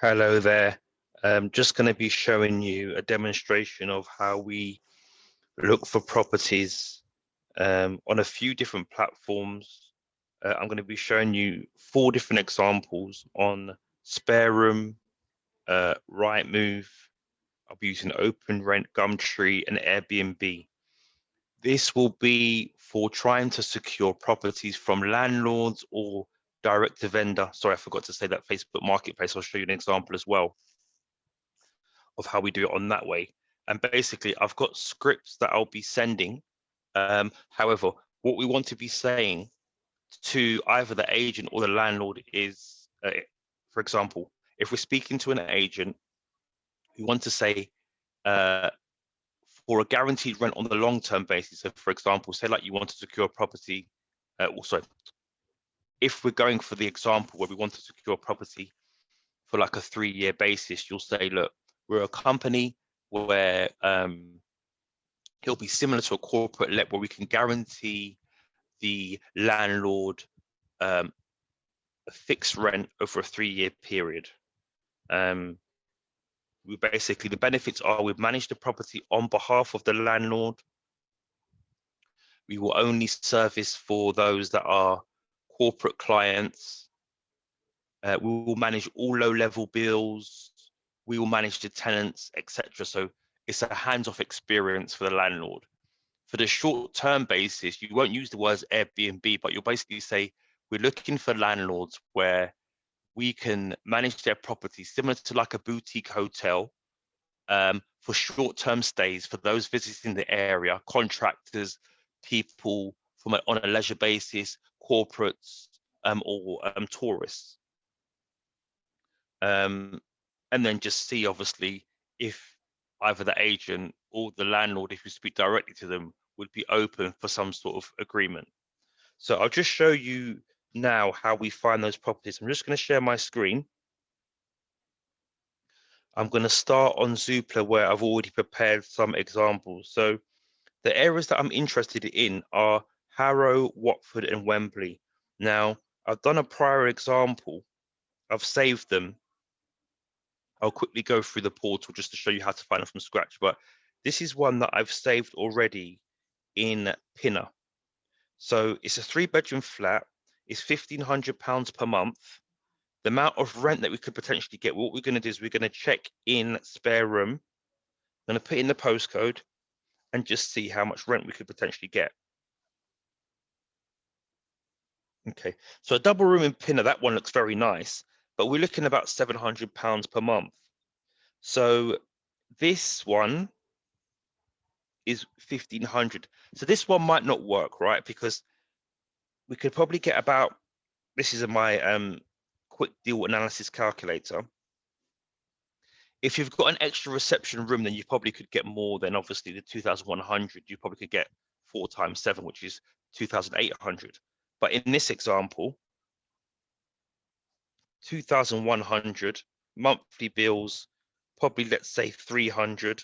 Hello there. I'm just going to be showing you a demonstration of how we look for properties on a few different platforms. I'm going to be showing you 4 different examples on Spare Room, Rightmove. I'll be using Open Rent, Gumtree, and Airbnb. This will be for trying to secure properties from landlords or direct to vendor. Sorry, I forgot to say that Facebook Marketplace. I'll show you an example as well of how we do it on that way. And basically, I've got scripts that I'll be sending. However, what we want to be saying to either the agent or the landlord is, for example, if we're speaking to an agent, we want to say for a guaranteed rent on the long-term basis. So, for example, say like you want to secure a property, also, if we're going for the example where we want to secure a property for like a 3-year basis, you'll say, look, we're a company where it'll be similar to a corporate let where we can guarantee the landlord a fixed rent over a 3-year period. We basically, the benefits are we've managed the property on behalf of the landlord. We will only service for those that are corporate clients. We will manage all low-level bills. We will manage the tenants, etc. So it's a hands-off experience for the landlord. For the short-term basis, you won't use the words Airbnb, but you'll basically say, we're looking for landlords where we can manage their property similar to like a boutique hotel for short-term stays for those visiting the area, contractors, people on a leisure basis, corporates, or tourists. And then just see, obviously, if either the agent or the landlord, if you speak directly to them, would be open for some sort of agreement. So I'll just show you now how we find those properties. I'm just going to share my screen. I'm going to start on Zoopla where I've already prepared some examples. So the areas that I'm interested in are Harrow, Watford, and Wembley. Now, I've done a prior example. I've saved them. I'll quickly go through the portal just to show you how to find them from scratch. But this is one that I've saved already in Pinner. So it's a 3-bedroom flat. It's £1,500 per month. The amount of rent that we could potentially get, what we're going to do is we're going to check in Spare Room. I'm going to put in the postcode and just see how much rent we could potentially get. Okay, so a double room in Pinner, that one looks very nice, but we're looking about £700 per month. So this one is 1,500. So this one might not work, right? Because we could probably get about, this is my quick deal analysis calculator. If you've got an extra reception room, then you probably could get more than obviously the 2,100. You probably could get 4 times 7, which is 2,800. But in this example, 2,100 monthly bills, probably let's say 300.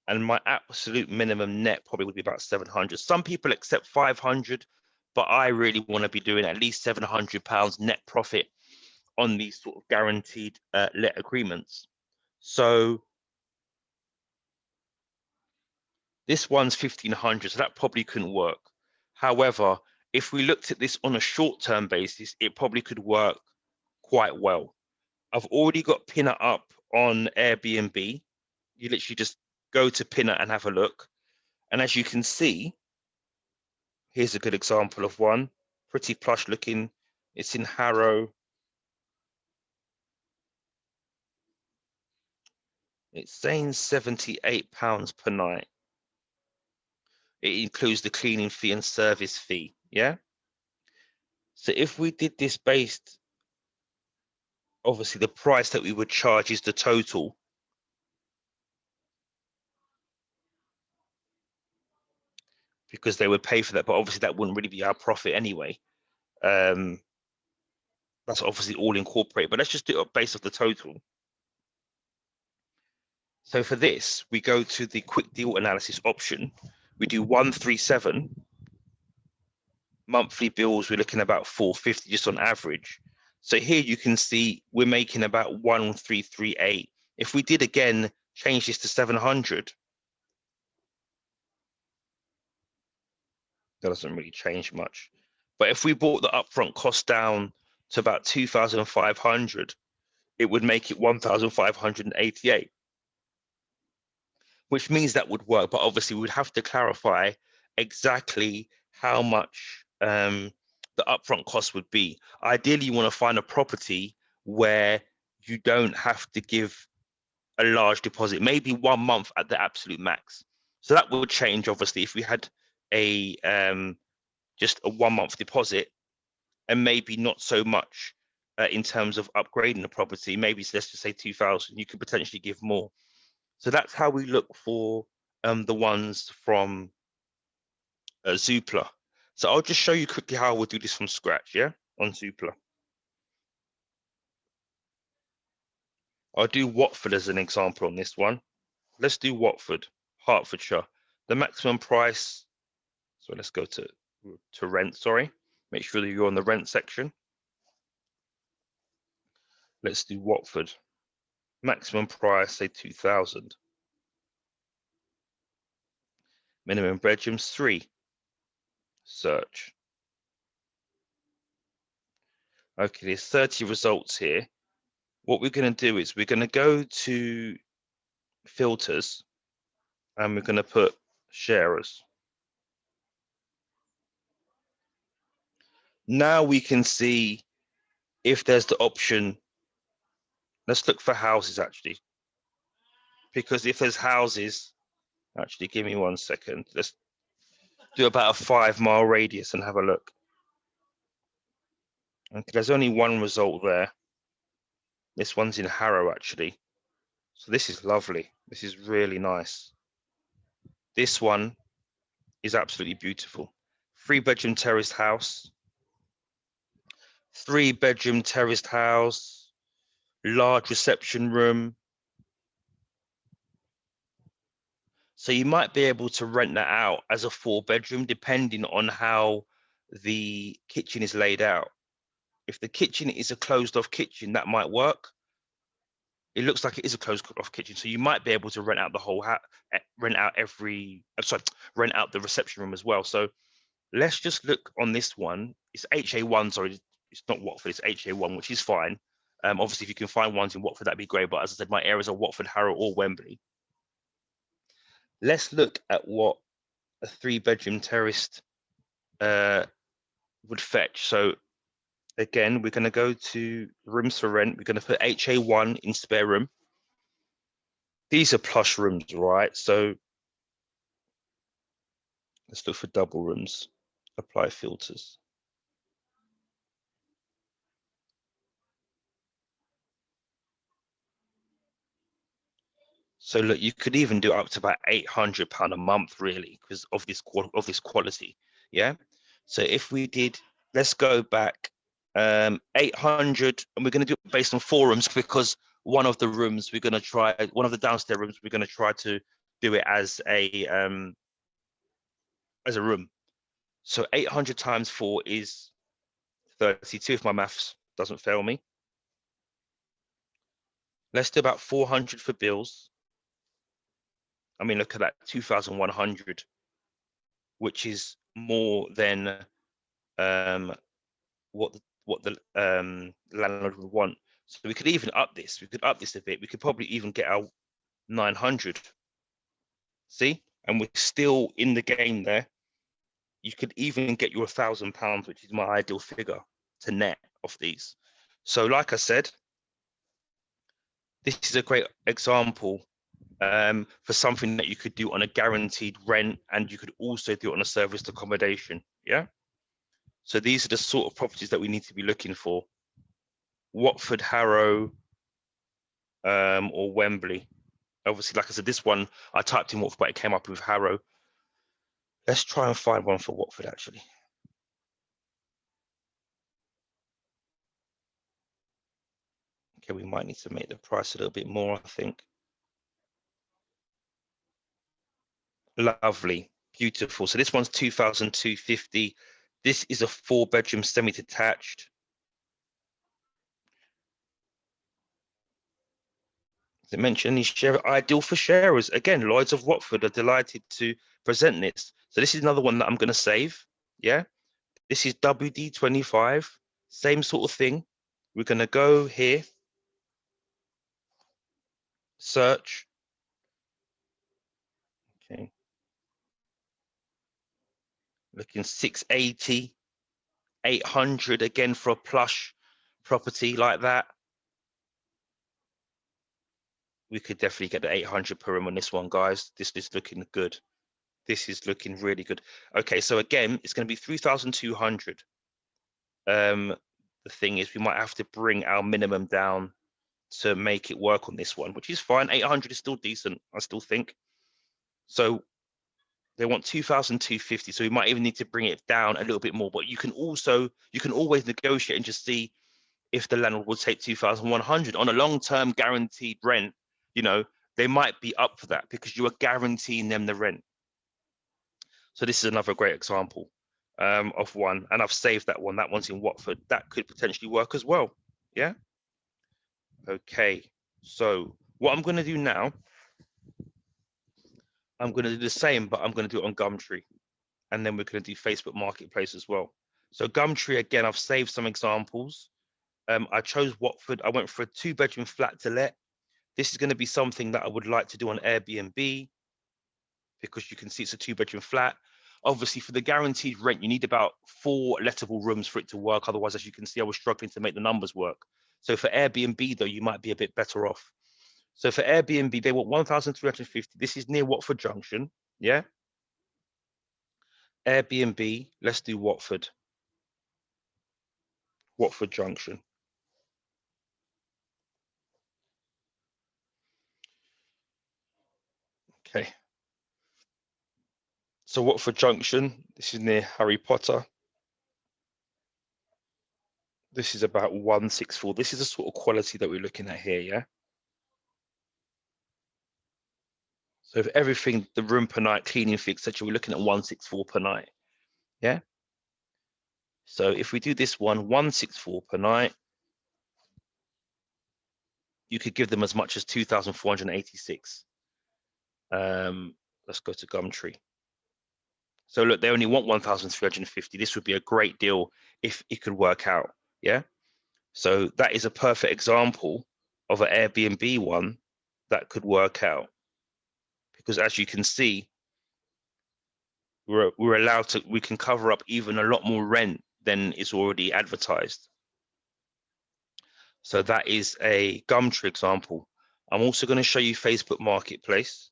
And my absolute minimum net probably would be about 700. Some people accept 500, but I really want to be doing at least £700 net profit on these sort of guaranteed let agreements. So this one's 1,500, so that probably couldn't work. However, if we looked at this on a short-term basis, it probably could work quite well. I've already got Pinner up on Airbnb. You literally just go to Pinner and have a look. And as you can see, here's a good example of one, pretty plush looking. It's in Harrow. It's saying £78 per night. It includes the cleaning fee and service fee, yeah? So if we did this based, obviously the price that we would charge is the total. Because they would pay for that, but obviously that wouldn't really be our profit anyway. That's obviously all incorporated, but let's just do it based off the total. So for this, we go to the quick deal analysis option. We do 137. Monthly bills, we're looking about 450 just on average. So here you can see we're making about 1338. If we did again, change this to 700, that doesn't really change much. But if we brought the upfront cost down to about 2,500, it would make it 1,588, which means that would work. But obviously, we would have to clarify exactly how much the upfront cost would be. Ideally, you want to find a property where you don't have to give a large deposit, maybe 1 month at the absolute max. So that would change, obviously, if we had a just a 1 month deposit, and maybe not so much in terms of upgrading the property. Maybe let's just say 2,000. You could potentially give more. So that's how we look for the ones from Zoopla. So I'll just show you quickly how we'll do this from scratch, yeah, on Zoopla. I'll do Watford as an example on this one. Let's do Watford, Hertfordshire. The maximum price, so let's go to rent, sorry. Make sure that you're on the rent section. Let's do Watford. Maximum price, say 2,000. Minimum bedrooms, 3. Search. Okay, there's 30 results here. What we're going to do is we're going to go to filters and we're going to put sharers. Now we can see if there's the option. Let's look for houses actually, because if there's houses, actually give me 1 second. Let's do about a 5-mile radius and have a look. Okay, there's only one result there. This one's in Harrow actually. So this is lovely. This is really nice. This one is absolutely beautiful. 3-bedroom terraced house. 3-bedroom terraced house. Large reception room. So you might be able to rent that out as a 4-bedroom, depending on how the kitchen is laid out. If the kitchen is a closed off kitchen, that might work. It looks like it is a closed off kitchen, so you might be able to rent out the whole rent out the reception room as well. So let's just look on this one. It's HA1, sorry, it's not Watford, it's HA1, which is fine. Obviously, if you can find ones in Watford, that'd be great. But as I said, my areas are Watford, Harrow, or Wembley. Let's look at what a 3-bedroom terraced would fetch. So again, we're going to go to rooms for rent. We're going to put HA1 in spare room. These are plush rooms, right? So let's look for double rooms. Apply filters. So look, you could even do up to about £800 a month, really, because of this quality. Yeah. So if we did, let's go back 800, and we're going to do it based on 4 rooms, because one of the rooms we're going to try, one of the downstairs rooms, we're going to try to do it as a room. So 800 times 4 is 32, if my maths doesn't fail me. Let's do about 400 for bills. I mean, look at that, 2,100, which is more than what the landlord would want. So we could even up this. We could up this a bit. We could probably even get our 900. See, and we're still in the game there. You could even get your £1,000, which is my ideal figure to net off these. So, like I said, this is a great example for something that you could do on a guaranteed rent, and you could also do it on a serviced accommodation. Yeah. So these are the sort of properties that we need to be looking for. Watford, Harrow, or Wembley. Obviously, like I said, this one, I typed in Watford, but it came up with Harrow. Let's try and find one for Watford, actually. Okay, we might need to make the price a little bit more, I think. Lovely, beautiful. So this one's 2,250. This is a 4-bedroom semi-detached. As I mentioned, any share ideal for sharers. Again, Lloyds of Watford are delighted to present this. So this is another one that I'm going to save. Yeah, this is WD25, same sort of thing. We're going to go here, search. Okay, looking 680, 800 again for a plush property like that. We could definitely get the 800 per room on this one, guys. This is looking good. This is looking really good. Okay, so again, it's going to be 3,200. The thing is, we might have to bring our minimum down to make it work on this one, which is fine. 800 is still decent, I still think. So they want 2,250, so we might even need to bring it down a little bit more. But you can always negotiate and just see if the landlord will take 2,100 on a long-term guaranteed rent. You know, they might be up for that because you are guaranteeing them the rent. So this is another great example of one, and I've saved that one. That one's in Watford. That could potentially work as well. Yeah. Okay. So what I'm going to do now, I'm going to do the same, but I'm going to do it on Gumtree, and then we're going to do Facebook Marketplace as well. So Gumtree, again, I've saved some examples. I chose Watford. I went for a 2-bedroom flat to let. This is going to be something that I would like to do on Airbnb because you can see it's a 2-bedroom flat. Obviously, for the guaranteed rent, you need about 4 lettable rooms for it to work. Otherwise, as you can see, I was struggling to make the numbers work. So for Airbnb, though, you might be a bit better off. So for Airbnb, they want 1,350. This is near Watford Junction. Yeah. Airbnb, let's do Watford. Watford Junction. Okay. So Watford Junction, this is near Harry Potter. This is about 164. This is the sort of quality that we're looking at here, yeah? So if everything, the room per night, cleaning fee, etc., we're looking at 164 per night, yeah? So if we do this one, 164 per night, you could give them as much as 2,486. Let's go to Gumtree. So look, they only want 1,350. This would be a great deal if it could work out, yeah? So that is a perfect example of an Airbnb one that could work out. Because as you can see, we're allowed to, we can cover up even a lot more rent than is already advertised. So that is a Gumtree example. I'm also going to show you Facebook Marketplace.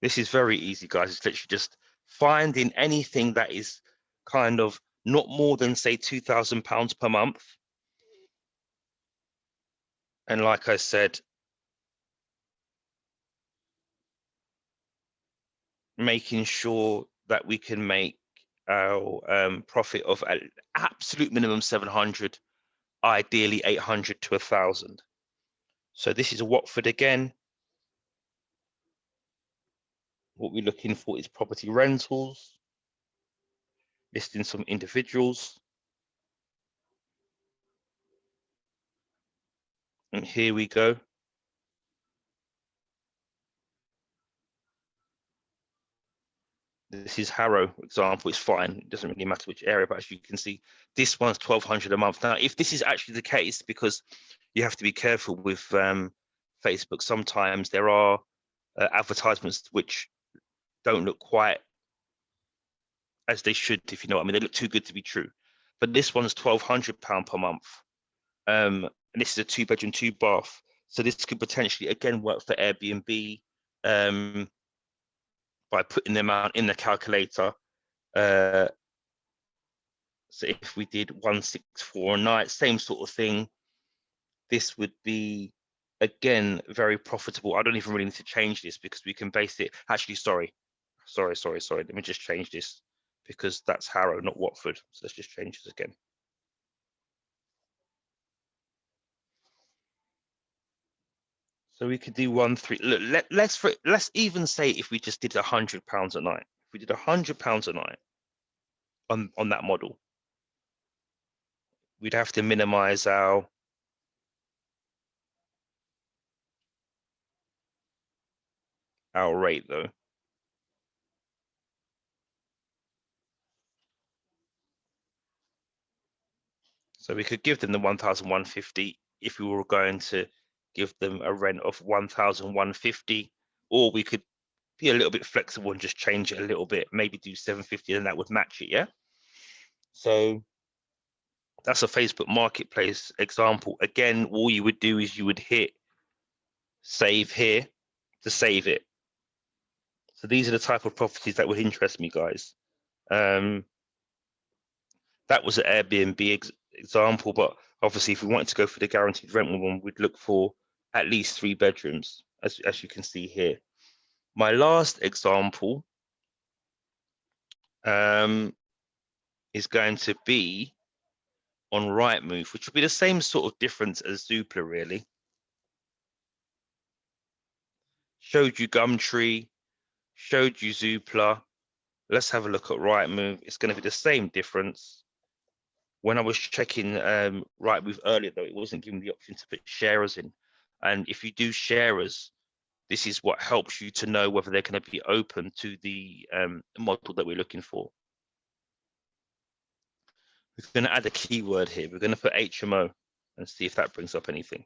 This is very easy, guys. It's literally just finding anything that is kind of not more than, say, £2,000 per month. And like I said, making sure that we can make our profit of an absolute minimum 700, ideally 800 to 1,000. So this is a Watford again. What we're looking for is property rentals, listing some individuals. And here we go. This is Harrow example. It's fine. It doesn't really matter which area, but as you can see, this one's 1,200 a month. Now, if this is actually the case, because you have to be careful with Facebook, sometimes there are advertisements which don't look quite as they should, if you know what I mean. They look too good to be true. But this one's £1,200 per month. And this is a 2-bedroom, 2-bath. So this could potentially, again, work for Airbnb by putting them out in the calculator. So if we did 164 a night, same sort of thing, this would be, again, very profitable. I don't even really need to change this because we can base it. Actually, sorry. Let me just change this because that's Harrow, not Watford. So let's just change this again. So we could do 1-3. Look, let's even say if we just did £100 a night. If we did £100 a night on that model, we'd have to minimize our our rate though. So we could give them the 1,150 if we were going to give them a rent of 1,150, or we could be a little bit flexible and just change it a little bit, maybe do 750, and that would match it, yeah? So that's a Facebook Marketplace example. Again, all you would do is you would hit save here to save it. So these are the type of properties that would interest me, guys. That was an Airbnb example, but obviously if we wanted to go for the guaranteed rent one, we'd look for at least 3 bedrooms, as you can see here. My last example is going to be on Rightmove, which will be the same sort of difference as Zoopla, really. Showed you Gumtree, showed you Zoopla. Let's have a look at Rightmove. It's going to be the same difference. When I was checking Rightmove earlier, though, it wasn't giving the option to put sharers in. And if you do sharers, this is what helps you to know whether they're going to be open to the model that we're looking for. We're going to add a keyword here. We're going to put HMO and see if that brings up anything.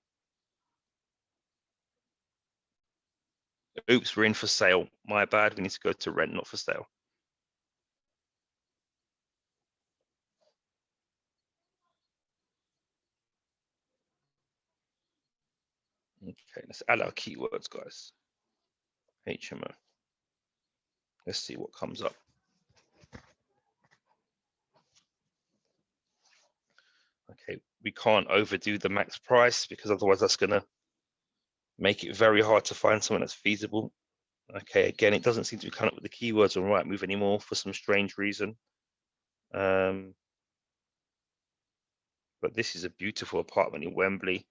Oops, we're in for sale. My bad. We need to go to rent, not for sale. Okay, let's add our keywords, guys. HMO. Let's see what comes up. Okay, we can't overdo the max price because otherwise that's going to make it very hard to find someone that's feasible. Okay, again, it doesn't seem to be coming up with the keywords on Rightmove anymore for some strange reason. But this is a beautiful apartment in Wembley.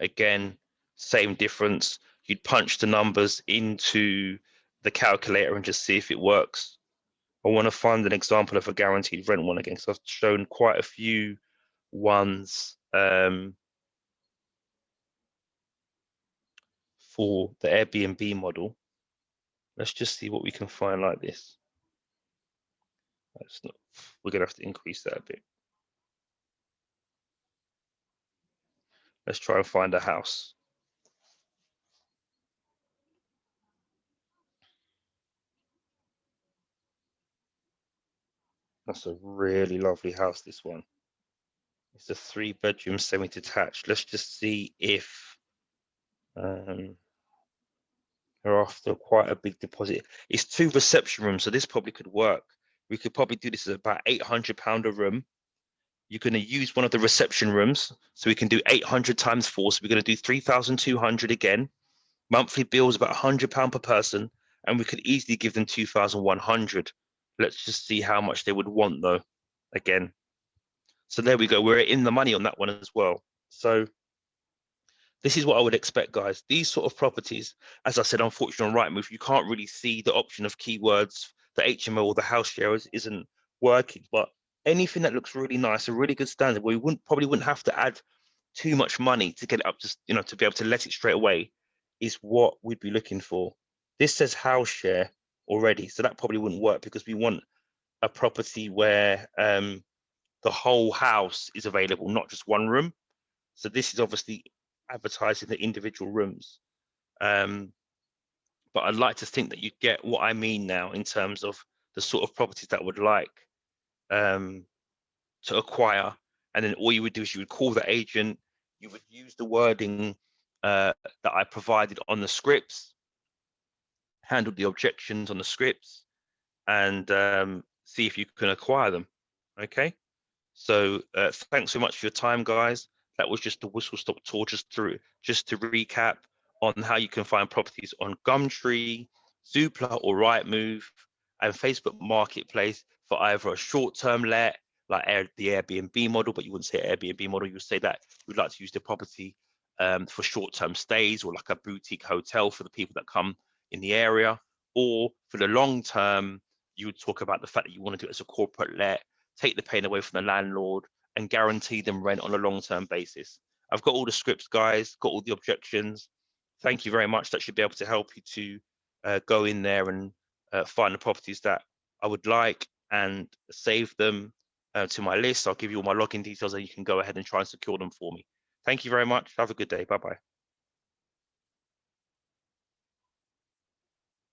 Again, same difference. You'd punch the numbers into the calculator and just see if it works. I want to find an example of a guaranteed rent one again, because I've shown quite a few ones for the Airbnb model. Let's just see what we can find like this. That's not, we're going to have to increase that a bit. Let's try and find a house. That's a really lovely house, this one. It's a 3-bedroom semi-detached. Let's just see if they're after quite a big deposit. It's 2 reception rooms, so this probably could work. We could probably do this at about £800 a room. You're going to use one of the reception rooms, so we can do 800 times 4. So we're going to do 3,200 again. Monthly bills about £100 per person, and we could easily give them 2,100. Let's just see how much they would want, though. Again, so there we go. We're in the money on that one as well. So this is what I would expect, guys. These sort of properties, as I said, unfortunately on Rightmove, you can't really see the option of keywords. The HMO or the house sharers isn't working, but anything that looks really nice, a really good standard, where we probably wouldn't have to add too much money to get it up to, to be able to let it straight away, is what we'd be looking for. This says house share already, so that probably wouldn't work because we want a property where the whole house is available, not just one room. So this is obviously advertising the individual rooms. But I'd like to think that you get what I mean now in terms of the sort of properties that I would like to acquire. And then all you would do is you would call the agent, you would use the wording that I provided on the scripts, handle the objections on the scripts, and see if you can acquire them. Okay. So thanks so much for your time, guys. That was just the whistle-stop tour, just to recap on how you can find properties on Gumtree, Zoopla or Rightmove, and Facebook Marketplace for either a short-term let, like the Airbnb model, but you wouldn't say Airbnb model, you would say that we'd like to use the property for short-term stays, or like a boutique hotel for the people that come in the area, or for the long term, you would talk about the fact that you want to do it as a corporate let, take the pain away from the landlord, and guarantee them rent on a long-term basis. I've got all the scripts, guys, got all the objections. Thank you very much. That should be able to help you to go in there and find the properties that I would like and save them to my list. I'll give you all my login details and you can go ahead and try and secure them for me. Thank you very much. Have a good day. Bye-bye.